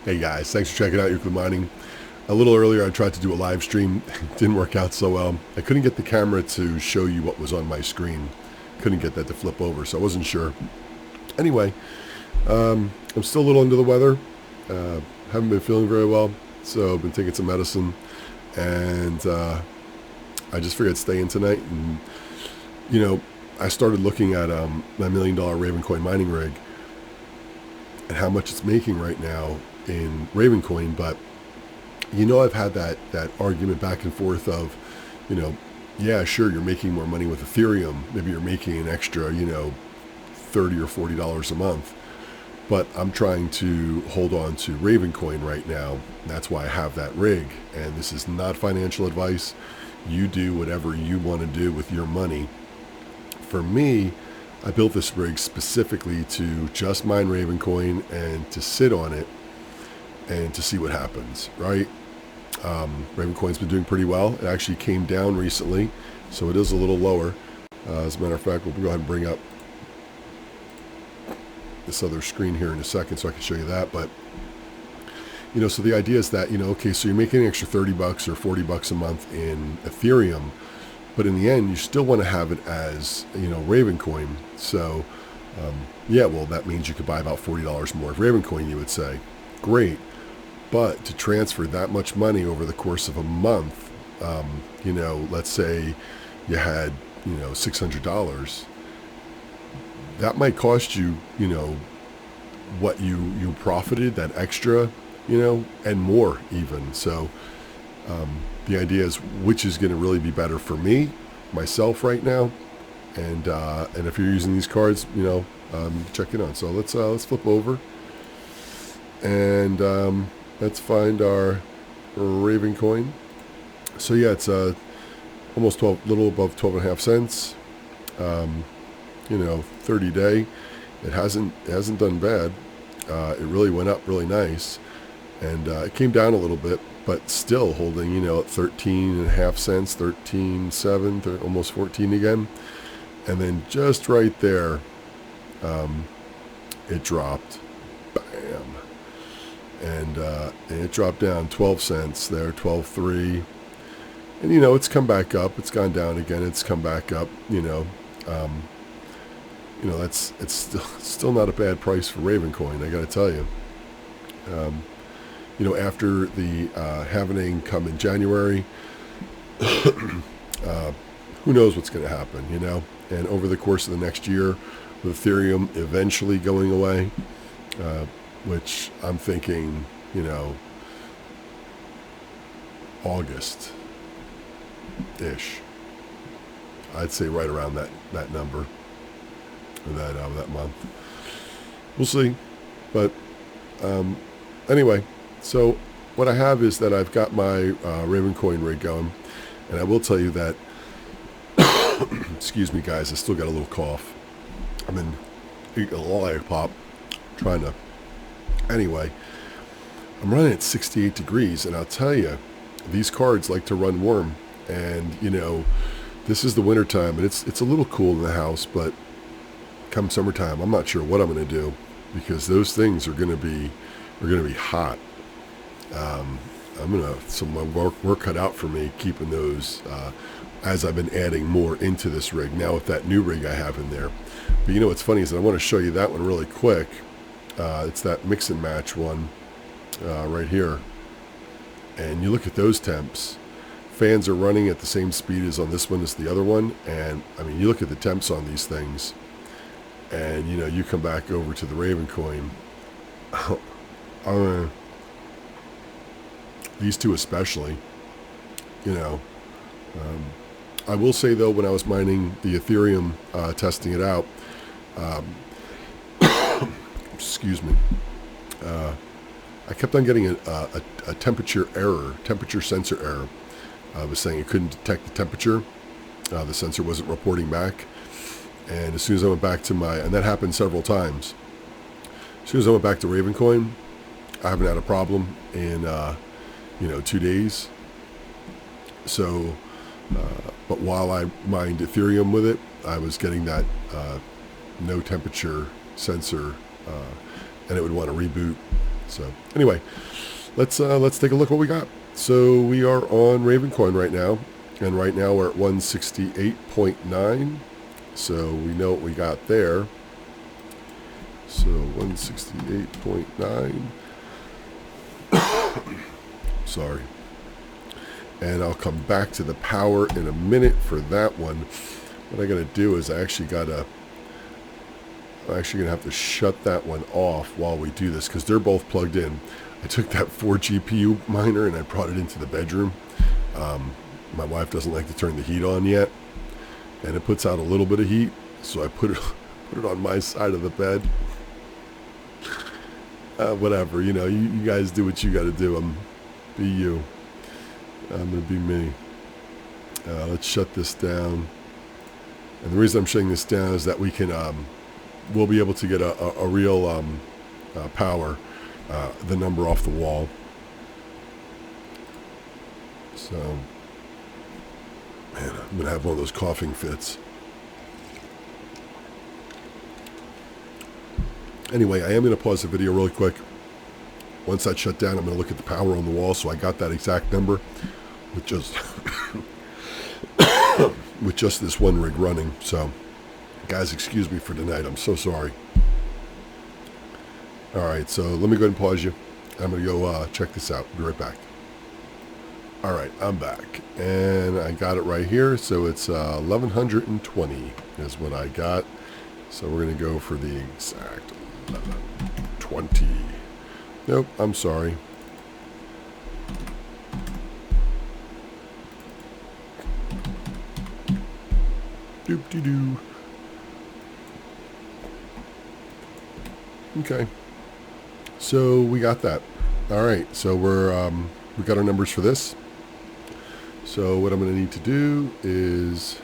Hey guys, thanks for checking out Euclid Mining. A little earlier I tried to do a live stream. Didn't work out so well. I couldn't get the camera to show you what was on my screen. Couldn't get that to flip over, so I wasn't sure. Anyway, I'm still a little under the weather. Haven't been feeling very well, so I've been taking some medicine. And I just figured I'd stay in tonight. And, I started looking at my $1 million Ravencoin mining rig and how much it's making right now in Ravencoin. But I've had that argument back and forth of, yeah, sure, you're making more money with Ethereum. Maybe you're making an extra, $30 or $40 a month. But I'm trying to hold on to Ravencoin right now. That's why I have that rig. And this is not financial advice. You do whatever you want to do with your money. For me, I built this rig specifically to just mine Ravencoin and to sit on it and to see what happens, right? Ravencoin's been doing pretty well. It actually came down recently, so it is a little lower. As a matter of fact, we'll go ahead and bring up this other screen here in a second so I can show you that. But, so the idea is that, okay, so you're making an extra $30 or $40 a month in Ethereum, but in the end, you still want to have it as, Ravencoin. So, well, that means you could buy about $40 more of Ravencoin, you would say. Great. But to transfer that much money over the course of a month, let's say you had, $600, that might cost you, what you profited, that extra, and more even. So the idea is which is going to really be better for me, myself right now. And if you're using these cards, check it out. So let's flip over and let's find our Ravencoin. So yeah, it's almost 12, little above 12 and a half cents. 30 day. It hasn't done bad. It really went up really nice, and it came down a little bit, but still holding, at 13 and a half cents, 13.7, almost 14 again. And then just right there, it dropped, bam, and it dropped down 12 cents there, 12.3, and it's come back up. It's gone down again. It's come back up. It's still not a bad price for Ravencoin, I got to tell you. After the halvening come in January, who knows what's going to happen, And over the course of the next year, with Ethereum eventually going away, which I'm thinking, August-ish. I'd say right around that number. That month. We'll see. But anyway, so what I have is that I've got my Ravencoin rig going, and I will tell you that excuse me guys, I still got a little cough. I've been eating a lollipop trying to anyway. I'm running at 68 degrees, and I'll tell you, these cards like to run warm, and this is the winter time, and it's a little cool in the house, but come summertime, I'm not sure what I'm going to do, because those things are going to be hot. I'm going to have some work cut out for me keeping those as I've been adding more into this rig now with that new rig I have in there. But what's funny is that I want to show you that one really quick. It's that mix and match one right here, and you look at those temps. Fans are running at the same speed as on this one as the other one, and I mean, you look at the temps on these things. And, you come back over to the Ravencoin. These two especially, I will say, though, when I was mining the Ethereum, testing it out, excuse me, I kept on getting a temperature sensor error. I was saying it couldn't detect the temperature. The sensor wasn't reporting back. And as soon as I went back to and that happened several times. As soon as I went back to Ravencoin, I haven't had a problem in, 2 days. So, but while I mined Ethereum with it, I was getting that no temperature sensor, and it would want to reboot. So anyway, let's take a look what we got. So we are on Ravencoin right now, and right now we're at 168.9. So we know what we got there. So 168.9. Sorry. And I'll come back to the power in a minute for that one. What I got to do is I'm actually going to have to shut that one off while we do this, because they're both plugged in. I took that 4 GPU miner and I brought it into the bedroom. My wife doesn't like to turn the heat on yet, and it puts out a little bit of heat, so I put it on my side of the bed. Whatever, you know, you guys do what you got to do. Be you. I'm going to be me. Let's shut this down. And the reason I'm shutting this down is that we can, we'll be able to get a real power, the number off the wall. So, man, I'm going to have one of those coughing fits. Anyway, I am going to pause the video really quick. Once that's shut down, I'm going to look at the power on the wall. So I got that exact number with just with just this one rig running. So, guys, excuse me for tonight. I'm so sorry. All right, so let me go ahead and pause you. I'm going to go check this out. Be right back. All right, I'm back, and I got it right here. So it's 1120 is what I got. So we're going to go for the exact 1120. Nope, I'm sorry. Doop-de-doo. Okay. So we got that. All right. So we got our numbers for this. So what I'm going to need to do is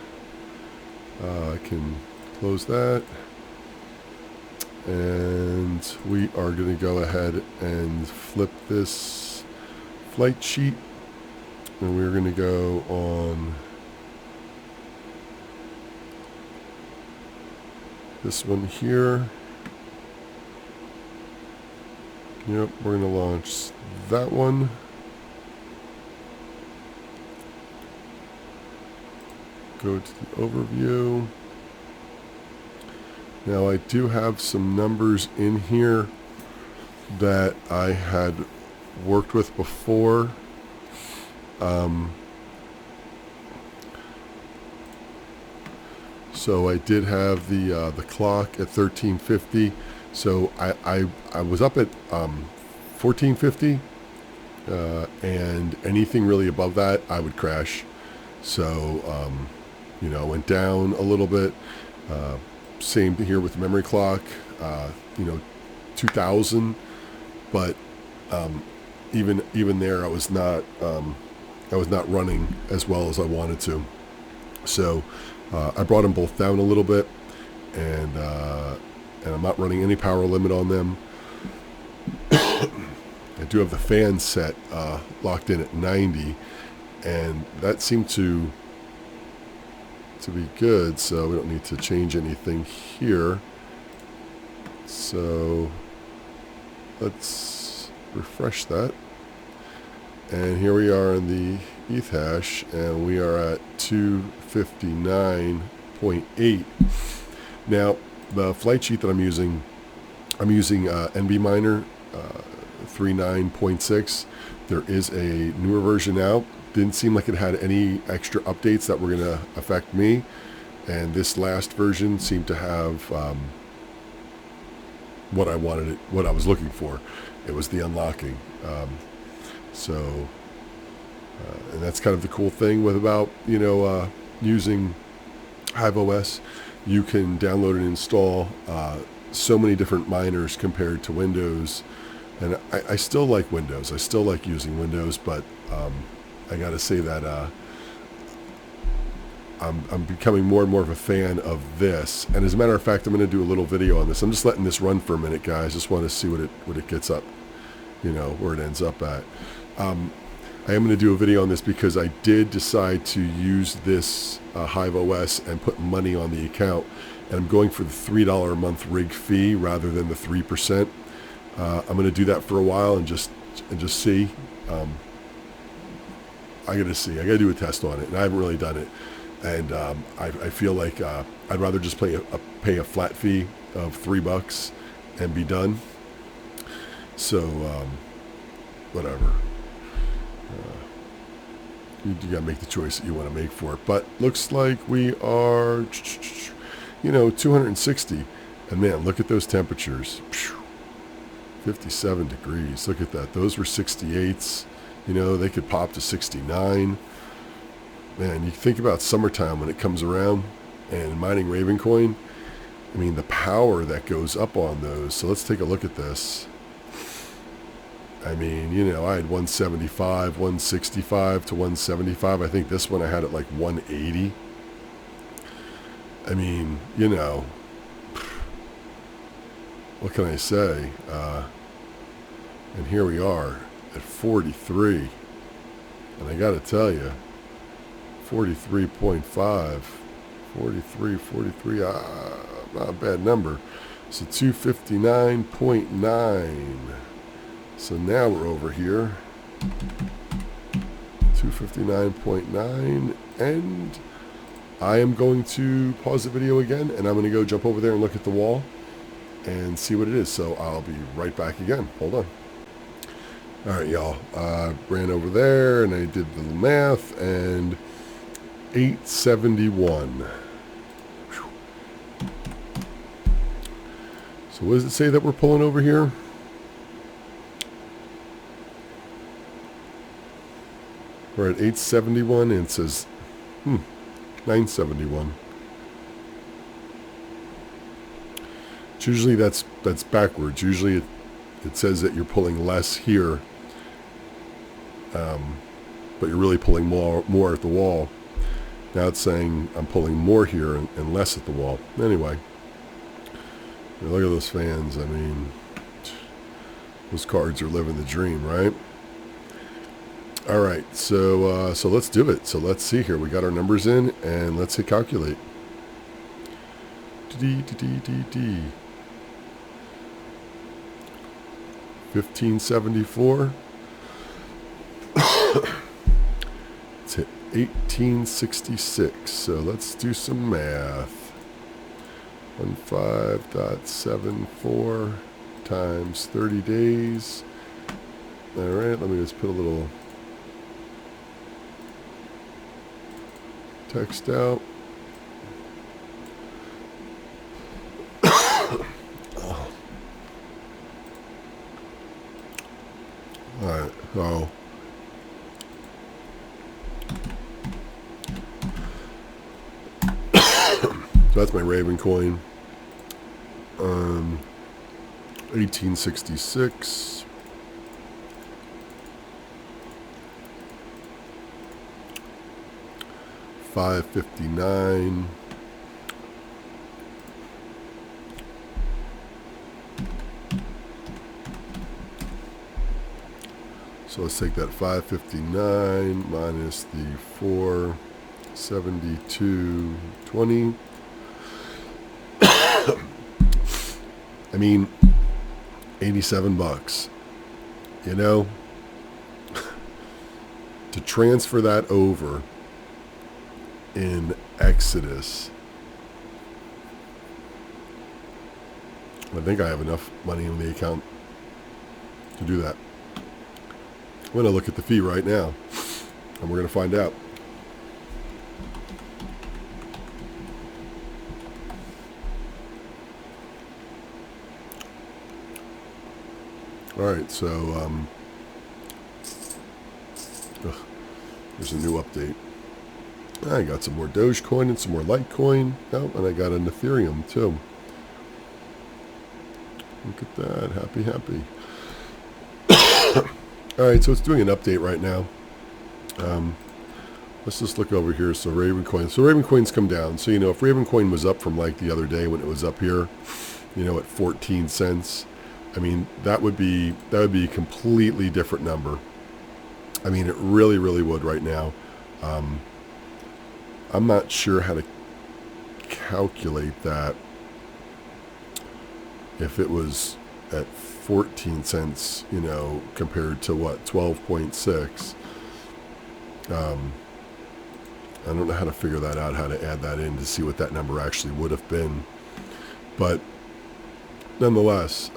I can close that. And we are going to go ahead and flip this flight sheet. And we're going to go on this one here. Yep, we're going to launch that one. Go to the overview. Now I do have some numbers in here that I had worked with before. So I did have the clock at 1350. So I was up at 1450, and anything really above that I would crash. So you know, went down a little bit. Same here with the memory clock. You know, 2000, but even there I was not running as well as I wanted to. So I brought them both down a little bit, and I'm not running any power limit on them. I do have the fan set locked in at 90, and that seemed to be good, so we don't need to change anything here. So let's refresh that, and here we are in the ETH hash, and we are at 259.8. Now the flight sheet that I'm using NB Miner 39.6. There is a newer version out. Didn't seem like it had any extra updates that were going to affect me, and this last version seemed to have what I wanted, what I was looking for. It was the unlocking. And that's kind of the cool thing with about using Hive OS. You can download and install so many different miners compared to Windows, and I still like Windows. I still like using Windows, but I got to say that I'm becoming more and more of a fan of this. And as a matter of fact, I'm going to do a little video on this. I'm just letting this run for a minute, guys. Just want to see what it gets up, where it ends up at. I am going to do a video on this because I did decide to use this Hive OS and put money on the account, and I'm going for the $3 a month rig fee rather than the 3%. I'm going to do that for a while and just see. I got to see. I got to do a test on it, and I haven't really done it. And I feel like I'd rather just pay a flat fee of $3 and be done. So whatever. You got to make the choice that you want to make for it. But looks like we are, 260. And man, look at those temperatures. 57 degrees. Look at that. Those were 68s. They could pop to 69. Man, you think about summertime when it comes around and mining Ravencoin. I mean, the power that goes up on those. So let's take a look at this. I mean, I had 175, 165 to 175. I think this one I had at like 180. I mean, what can I say? And here we are at 43. And I got to tell you, 43.5, 43, not a bad number. So 259.9. So now we're over here, 259.9, and I am going to pause the video again, and I'm going to go jump over there and look at the wall and see what it is. So I'll be right back again. Hold on. All right, y'all. Ran over there, and I did the math, and 871. So what does it say that we're pulling over here? We're at 871, and it says 971. Usually that's backwards. Usually it says that you're pulling less here, but you're really pulling more at the wall. Now it's saying I'm pulling more here and less at the wall. Anyway, look at those fans. I mean, those cards are living the dream, right? All right, so let's do it. So let's see here. We got our numbers in, and let's hit calculate. 1574. Let's hit 1866. So let's do some math. 15.74 times 30 days. All right, let me just put a little text out. All right, so that's my Ravencoin. 1866. $5.59. So let's take that 559 minus the 472.20. I mean, $87. To transfer that over in Exodus, I think I have enough money in the account to do that. I'm going to look at the fee right now, and we're going to find out. All right, so there's a new update. I got some more Dogecoin and some more Litecoin. Oh, and I got an Ethereum too. Look at that. Happy. All right, so it's doing an update right now. Let's just look over here. So Ravencoin. So Ravencoin's come down. So, if Ravencoin was up from like the other day when it was up here, at 14 cents, I mean, that would be a completely different number. I mean, it really would right now. I'm not sure how to calculate that if it was at 14 cents, you know, compared to what, 12.6. I don't know how to figure that out, how to add that in to see what that number actually would have been. But nonetheless,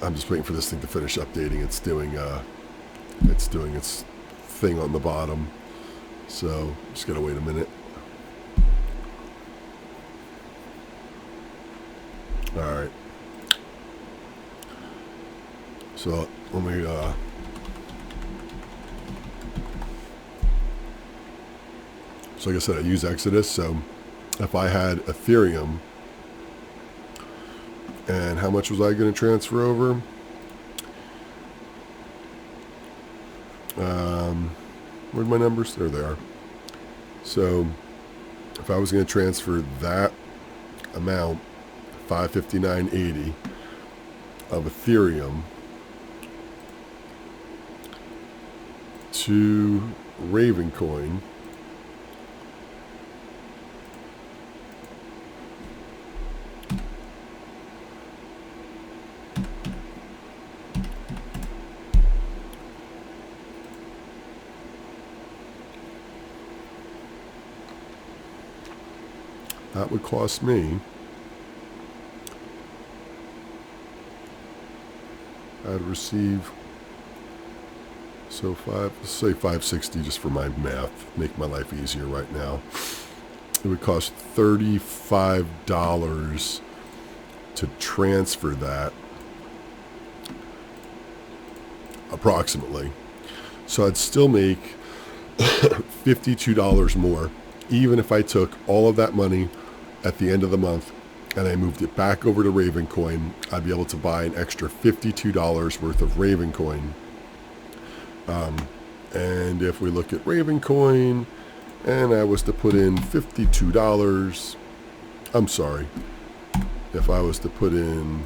I'm just waiting for this thing to finish updating. It's doing its thing on the bottom. So just gotta wait a minute. All right. So let me so like I said, I use Exodus. So if I had Ethereum, and how much was I going to transfer over? Where'd my numbers? There they are. So if I was going to transfer that amount, 559.80 of Ethereum to Ravencoin, that would cost me, I'd receive, so let's say 560 just for my math, make my life easier right now. It would cost $35 to transfer that, approximately. So I'd still make $52 more, even if I took all of that money at the end of the month and I moved it back over to Ravencoin. I'd be able to buy an extra $52 worth of Ravencoin. And if we look at Ravencoin and I was to put in $52, I'm sorry, if I was to put in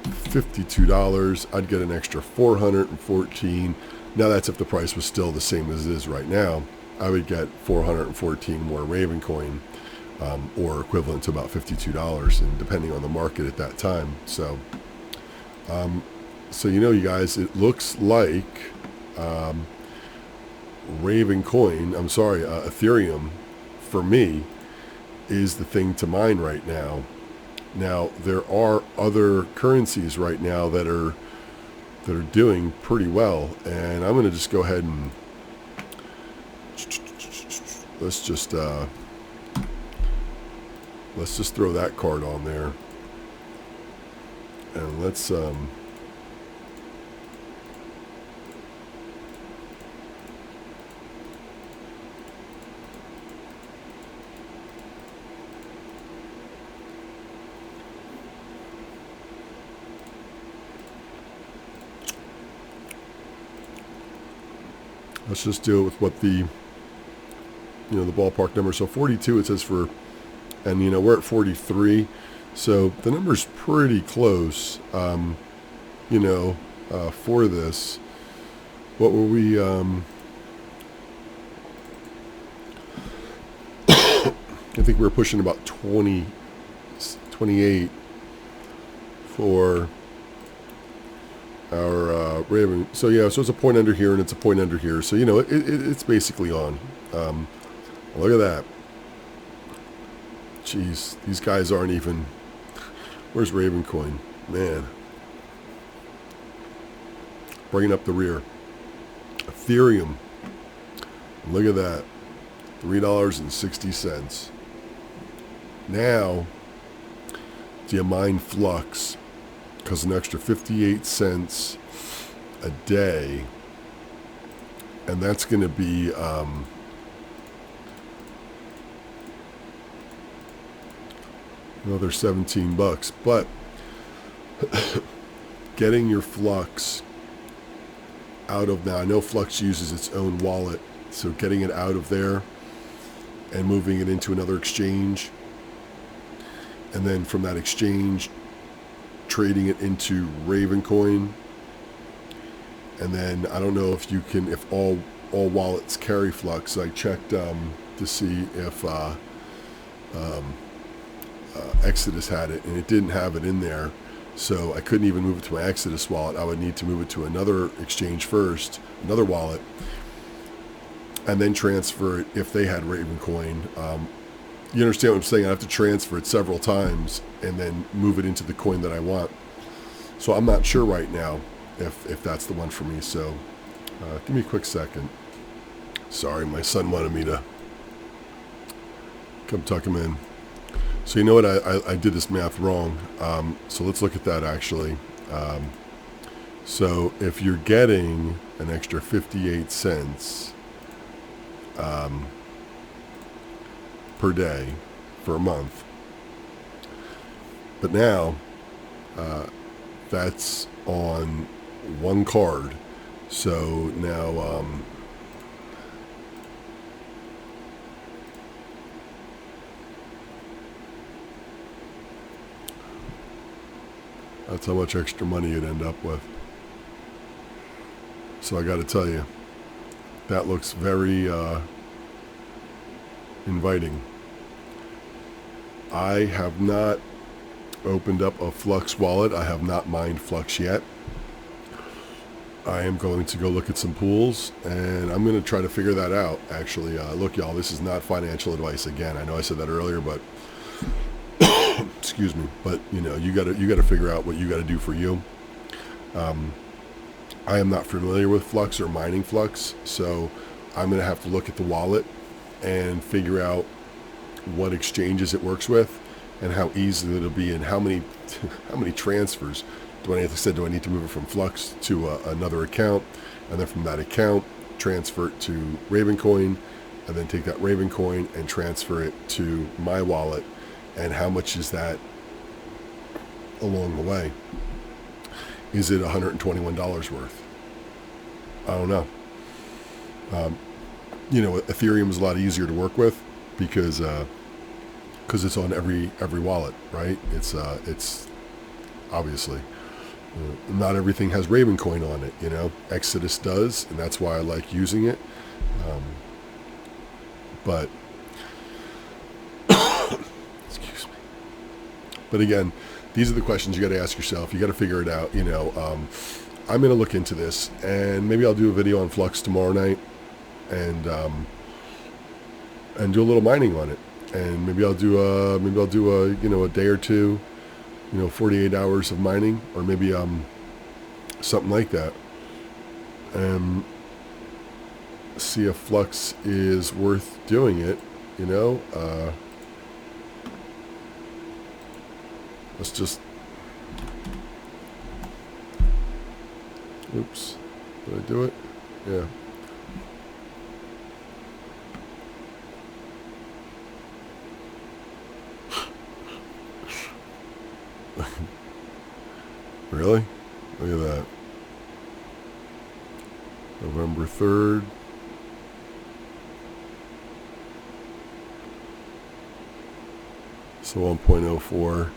$52, I'd get an extra $414. Now that's if the price was still the same as it is right now. I would get 414 more Ravencoin, or equivalent to about $52, and depending on the market at that time. So, so you know, you guys, it looks like Ethereum, for me, is the thing to mine right now. Now, there are other currencies right now that are doing pretty well, and I'm going to just go ahead and let's just throw that card on there, and let's just do it with what the ballpark number. So 42 it says for, and we're at 43, so the number's pretty close. For this, what were we? I think we were pushing about 28 for our Raven. So yeah, so it's a point under here and it's a point under here. So it's basically on. Look at that. Jeez, these guys aren't even. Where's Ravencoin? Man. Bringing up the rear. Ethereum. Look at that. $3.60. Now, do you mine Flux? Because an extra 58 cents a day. And that's going to be another $17. But getting your Flux out of, now I know Flux uses its own wallet, so getting it out of there and moving it into another exchange, and then from that exchange trading it into Ravencoin, and then I don't know if you can, if all wallets carry Flux. I checked to see if Exodus had it, and it didn't have it in there. So I couldn't even move it to my Exodus wallet. I would need to move it to another exchange first, another wallet, and then transfer it if they had Ravencoin. You understand what I'm saying? I have to transfer it several times and then move it into the coin that I want. So I'm not sure right now if that's the one for me. So give me a quick second. Sorry, my son wanted me to come tuck him in. So you know what? I did this math wrong. So let's look at that actually. So if you're getting an extra 58 cents per day for a month, but now that's on one card. So now that's how much extra money you'd end up with. So I got to tell you, that looks very inviting. I have not opened up a Flux wallet. I have not mined Flux yet. I am going to go look at some pools, and I'm going to try to figure that out. Actually, look, y'all, this is not financial advice. Again, I know I said that earlier, but excuse me. But you know, you got to figure out what you got to do for you. I am not familiar with Flux or mining Flux, so I'm going to have to look at the wallet and figure out what exchanges it works with and how easy it'll be and how many transfers. Do I need to move it from Flux to another account, and then from that account transfer it to Ravencoin, and then take that Ravencoin and transfer it to my wallet, and how much is that along the way? Is it $121 worth? I don't know. You know, Ethereum is a lot easier to work with because it's on every wallet, right? It's obviously not everything has Ravencoin on it. You know, Exodus does, and that's why I like using it. But excuse me. But again, these are the questions you got to ask yourself. You got to figure it out. You know, I'm going to look into this, and maybe I'll do a video on Flux tomorrow night, and do a little mining on it. And maybe I'll do a you know, a day or two, you know, 48 hours of mining, or maybe something like that, and see if Flux is worth doing it. You know, let's just. Oops, did I do it? Yeah. Really? Look at that. November 3rd. So 1.04.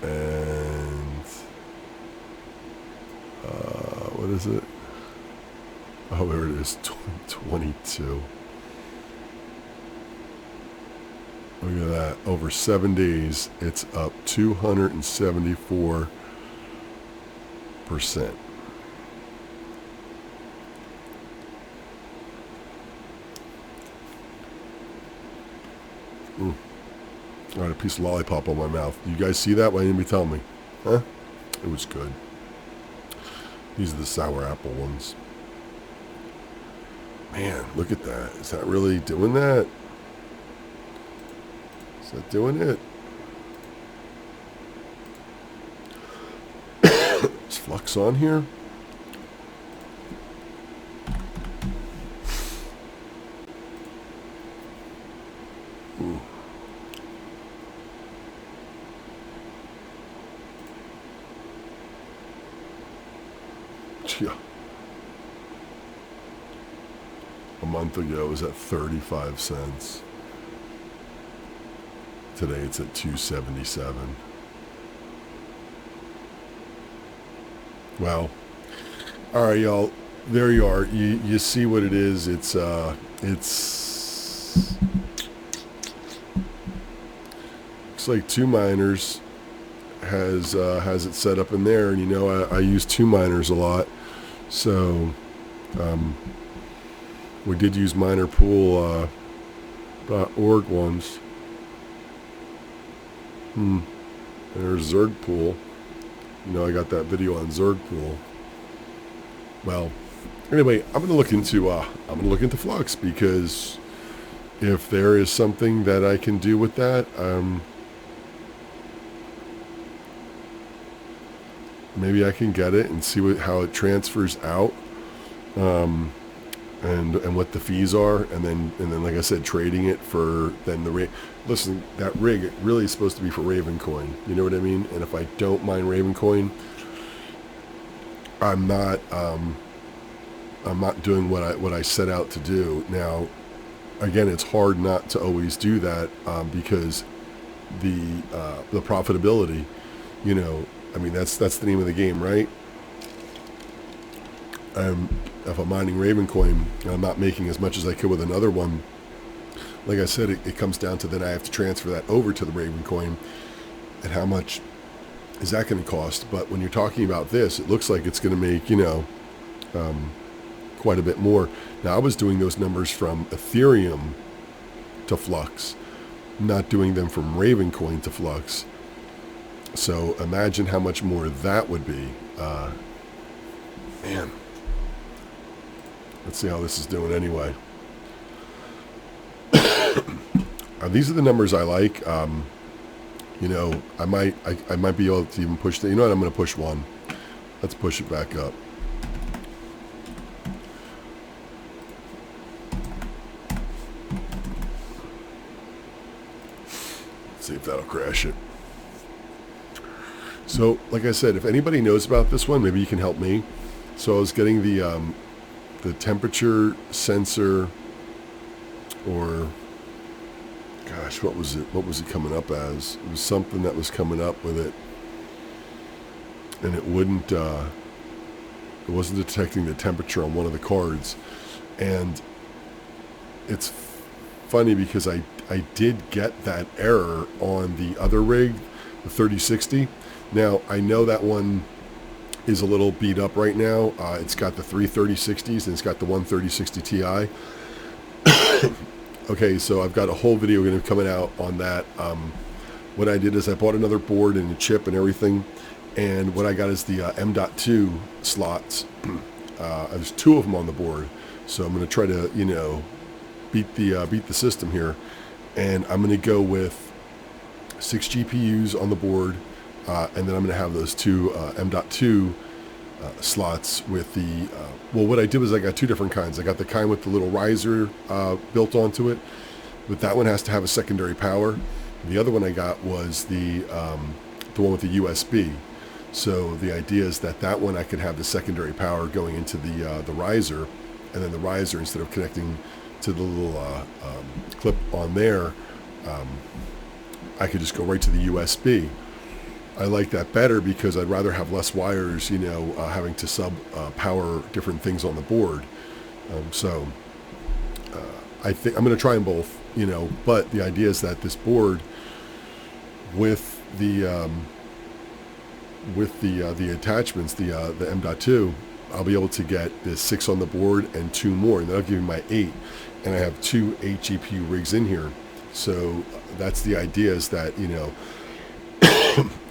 And what is it? Oh, there it is. 22. Look at that. Over 7 days, it's up 274%. I had a piece of lollipop on my mouth. You guys see that? Why didn't you tell me? Huh? It was good. These are the sour apple ones. Man, look at that. Is that really doing that? Is that doing it? Is Flux on here? Ooh. Yeah. A month ago it was at 35 cents. Today it's at 277. Well, all right, y'all. There you are. You see what it is. It's looks like 2 miners has it set up in there, and you know I use 2 miners a lot, so we did use minerpool.org once. There's Zergpool. You know, I got that video on Zergpool. Well, anyway, I'm gonna look into Flux, because if there is something that I can do with that, maybe I can get it and see how it transfers out, and what the fees are, and then like I said, trading it for then the listen, that rig really is supposed to be for Ravencoin. You know what I mean? And if I don't mine Ravencoin, I'm not doing what I set out to do. Now, again, it's hard not to always do that, because the profitability, you know, I mean, that's the name of the game, right? If I'm mining Ravencoin and I'm not making as much as I could with another one, like I said, it comes down to then I have to transfer that over to the Ravencoin, and how much is that going to cost? But when you're talking about this, it looks like it's going to make, you know, quite a bit more. Now, I was doing those numbers from Ethereum to Flux, not doing them from Ravencoin to Flux. So imagine how much more that would be. Man. Let's see how this is doing anyway. These are the numbers I like. You know, I might be able to even push that. You know what? I'm going to push one. Let's push it back up. Let's see if that'll crash it. So, like I said, if anybody knows about this one, maybe you can help me. So I was getting the temperature sensor, or gosh, what was it coming up as? It was something that was coming up with it, and it wasn't detecting the temperature on one of the cards. And it's funny because I did get that error on the other rig, the 3060. Now, I know that one is a little beat up right now. It's got the 3 3060s and it's got the 1 3060 Ti. Okay, so I've got a whole video going to be coming out on that. What I did is I bought another board and a chip and everything, and what I got is the M.2 slots. There's 2 of them on the board, so I'm going to try to, you know, beat the system here, and I'm going to go with 6 GPUs on the board. And then I'm going to have those 2 M.2 slots with the, well, what I did was I got 2 different kinds. I got the kind with the little riser built onto it, but that one has to have a secondary power. The other one I got was the one with the USB. So the idea is that one I could have the secondary power going into the riser, and then the riser, instead of connecting to the little clip on there, I could just go right to the USB. I like that better because I'd rather have less wires, you know, having to power different things on the board. So I think I'm going to try them both, you know, but the idea is that this board with the attachments, the M.2, I'll be able to get the 6 on the board and 2 more, and that'll give me my 8, and I have 2 8 GPU rigs in here. So that's the idea, is that, you know,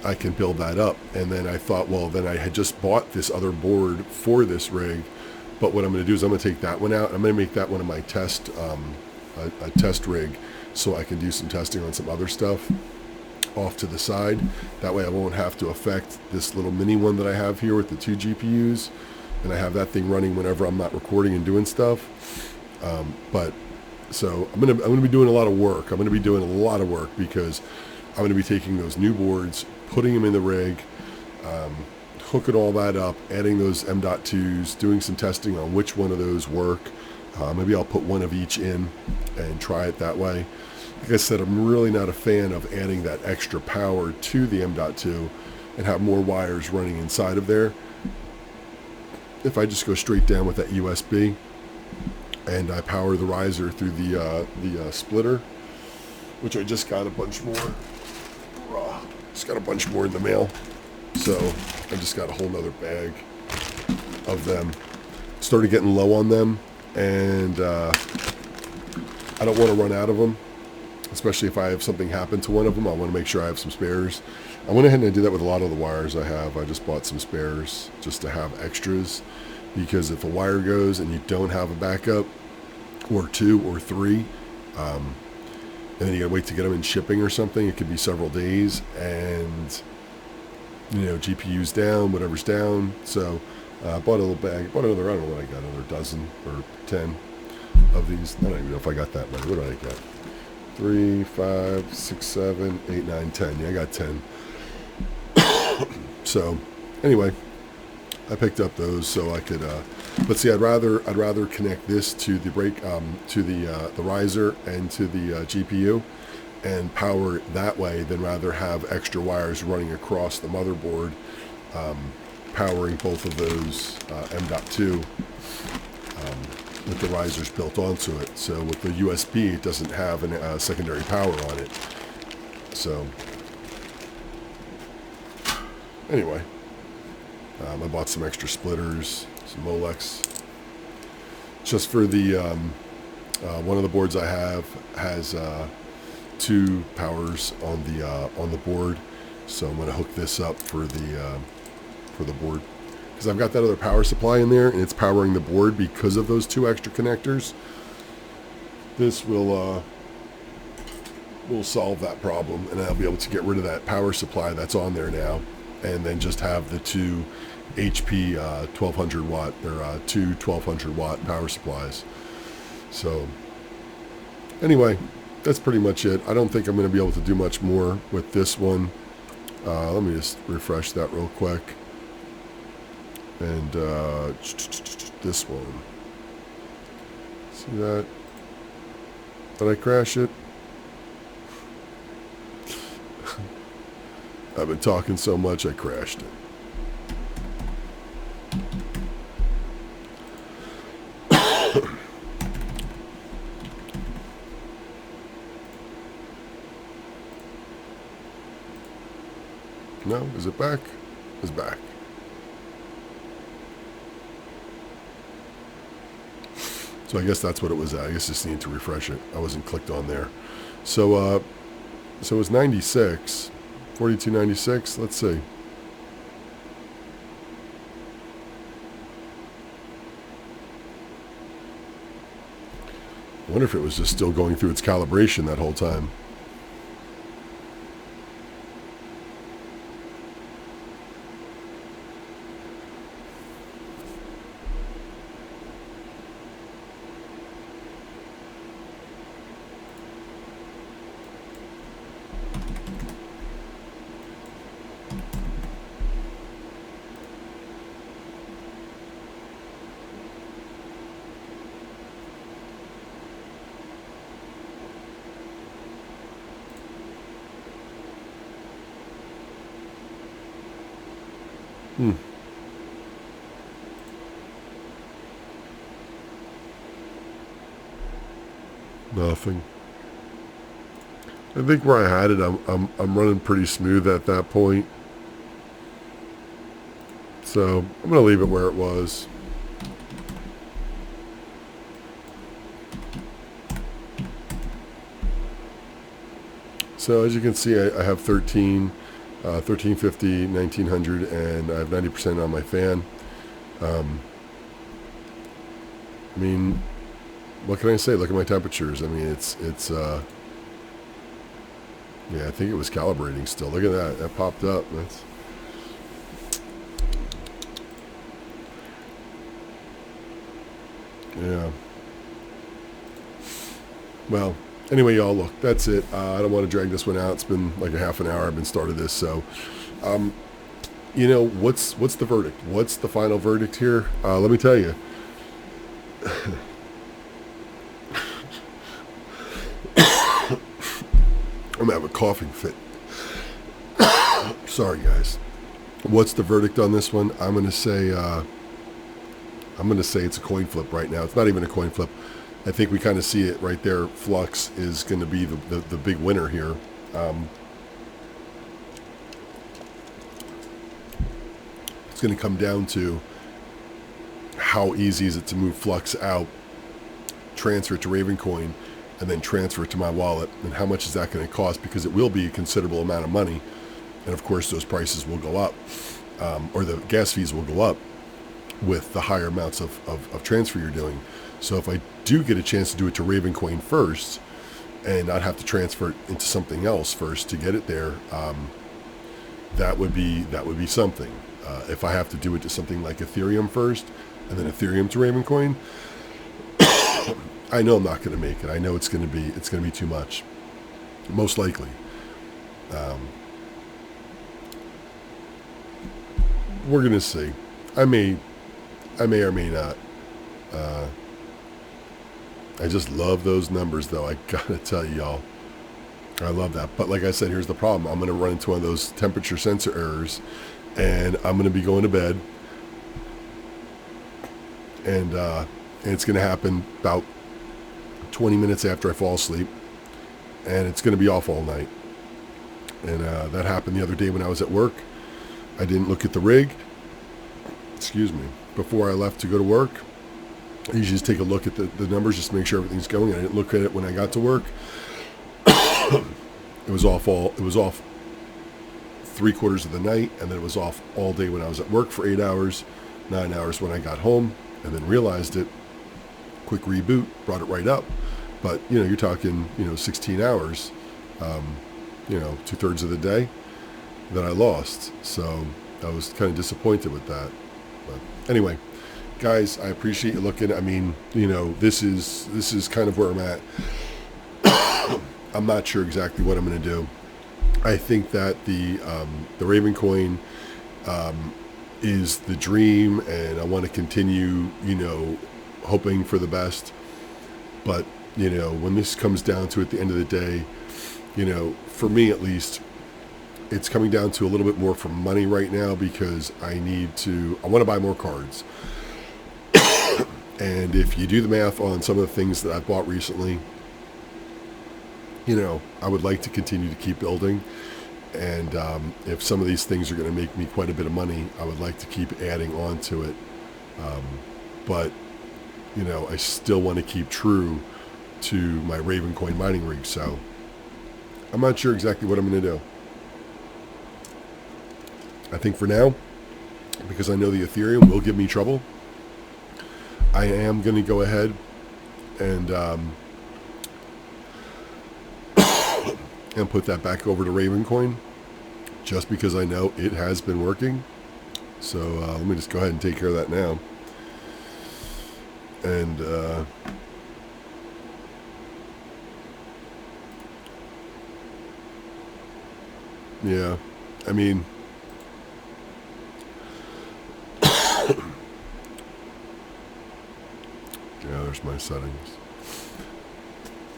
I can build that up. And then I thought, well, then I had just bought this other board for this rig, but what I'm going to do is I'm going to take that one out. I'm going to make that one of my test a test rig, so I can do some testing on some other stuff off to the side. That way I won't have to affect this little mini one that I have here with the 2 GPUs, and I have that thing running whenever I'm not recording and doing stuff. But so I'm gonna be doing a lot of work. I'm gonna be doing a lot of work because I'm going to be taking those new boards, putting them in the rig, hooking all that up, adding those M.2s, doing some testing on which one of those work. Maybe I'll put one of each in and try it that way. Like I said, I'm really not a fan of adding that extra power to the M.2 and have more wires running inside of there. If I just go straight down with that USB and I power the riser through the splitter, which I just got a bunch more. Just got a bunch more in the mail. So I just got a whole nother bag of them. Started getting low on them, and I don't want to run out of them, especially if I have something happen to one of them. I want to make sure I have some spares. I went ahead and I did that with a lot of the wires I have. I just bought some spares just to have extras, because if a wire goes and you don't have a backup, or 2 or 3, and then you gotta wait to get them in shipping or something, it could be several days, and GPU's down, whatever's down. So I bought a little bag, bought another, I don't know what I got, another dozen or 10 of these. I don't even know if I got that many. What did I get? 3, 5, 6, 7, 8, 9, 10. Yeah, I got 10. So anyway, I picked up those so I could. But see, I'd rather connect this to the to the riser and to the GPU, and power it that way, than rather have extra wires running across the motherboard, powering both of those M.2 with the risers built onto it. So with the USB, it doesn't have a secondary power on it. So anyway, I bought some extra splitters, some Molex, just for the one of the boards I have has 2 powers on the board, so I'm going to hook this up for the board, because I've got that other power supply in there and it's powering the board because of those 2 extra connectors. This will solve that problem, and I'll be able to get rid of that power supply that's on there now, and then just have the 2 HP 1200 watt, or 2 1200 watt power supplies. So anyway, that's pretty much it. I don't think I'm going to be able to do much more with this one. Let me just refresh that real quick. And this one. See that? Did I crash it? I've been talking so much I crashed it. No, is it back? It's back. So I guess that's what it was at. I guess I just need to refresh it. I wasn't clicked on there. So it was 96, 42.96. Let's see. I wonder if it was just still going through its calibration that whole time. Nothing. I think where I had it, I'm running pretty smooth at that point. So I'm gonna leave it where it was. So as you can see, I have 1350, 1900, and I have 90% on my fan. I mean, what can I say? Look at my temperatures. I mean, it's yeah, I think it was calibrating still. Look at that. That popped up. That's yeah. Well, anyway, y'all, look, that's it. I don't want to drag this one out. It's been like a half an hour I've been started this. So, you know, what's the verdict? What's the final verdict here? Let me tell you. I'm gonna have a coughing fit. Sorry, guys. What's the verdict on this one? I'm gonna say it's a coin flip right now. It's not even a coin flip. I think we kind of see it right there. Flux is going to be the big winner here. It's going to come down to how easy is it to move Flux out, transfer it to Ravencoin, and then transfer it to my wallet, and how much is that going to cost, because it will be a considerable amount of money, and of course those prices will go up, or the gas fees will go up with the higher amounts of transfer you're doing. So if I do get a chance to do it to Ravencoin first, and not have to transfer it into something else first to get it there, that would be something. If I have to do it to something like Ethereum first, and then Ethereum to Ravencoin, I know I'm not going to make it. I know it's going to be too much, most likely. We're going to see. I may or may not. I just love those numbers, though. I gotta tell y'all, I love that. But like I said, here's the problem. I'm going to run into one of those temperature sensor errors, and I'm going to be going to bed, and it's going to happen about 20 minutes after I fall asleep, and it's going to be off all night. And that happened the other day when I was at work. I didn't look at the rig, before I left to go to work. I usually just take a look at the numbers just to make sure everything's going. I didn't look at it when I got to work. It was off 3/4 of the night, and then it was off all day when I was at work for 8 hours, 9 hours when I got home, and then realized it. Quick reboot, brought it right up. But, you're talking, 16 hours, 2/3 of the day that I lost. So I was kind of disappointed with that. But anyway, guys, I appreciate you looking. I mean, this is kind of where I'm at. I'm not sure exactly what I'm going to do. I think that the Ravencoin is the dream, and I want to continue, hoping for the best. But, when this comes down to it, at the end of the day, for me at least, it's coming down to a little bit more for money right now, because I want to buy more cards. And if you do the math on some of the things that I've bought recently, I would like to continue to keep building. And if some of these things are going to make me quite a bit of money, I would like to keep adding on to it. But, I still want to keep true to my Ravencoin mining rig. So I'm not sure exactly what I'm going to do. I think for now, because I know the Ethereum will give me trouble, I am going to go ahead and put that back over to Ravencoin, just because I know it has been working. So let me just go ahead and take care of that now. And yeah, I mean, yeah, there's my settings.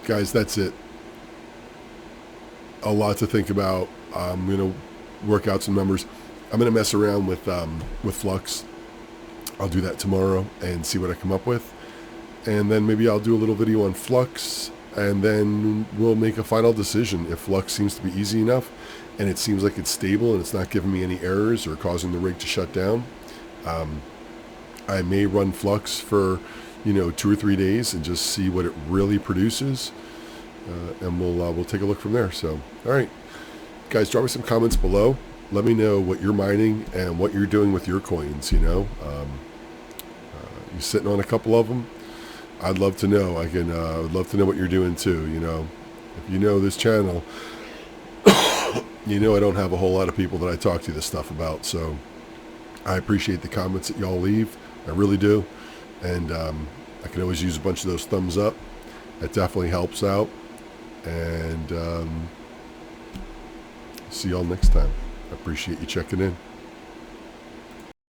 Guys, that's it. A lot to think about. I'm going to work out some numbers. I'm going to mess around with Flux. I'll do that tomorrow and see what I come up with. And then maybe I'll do a little video on Flux, and then we'll make a final decision. If Flux seems to be easy enough, and it seems like it's stable and it's not giving me any errors or causing the rig to shut down, I may run Flux for 2 or 3 days and just see what it really produces, and we'll take a look from there. So, all right, guys, drop me some comments below. Let me know what you're mining and what you're doing with your coins. You sitting on a couple of them? I'd love to know. I'd love to know what you're doing too. If you know this channel, I don't have a whole lot of people that I talk to this stuff about. So I appreciate the comments that y'all leave. I really do. And I can always use a bunch of those thumbs up. That definitely helps out. And see y'all next time. I appreciate you checking in.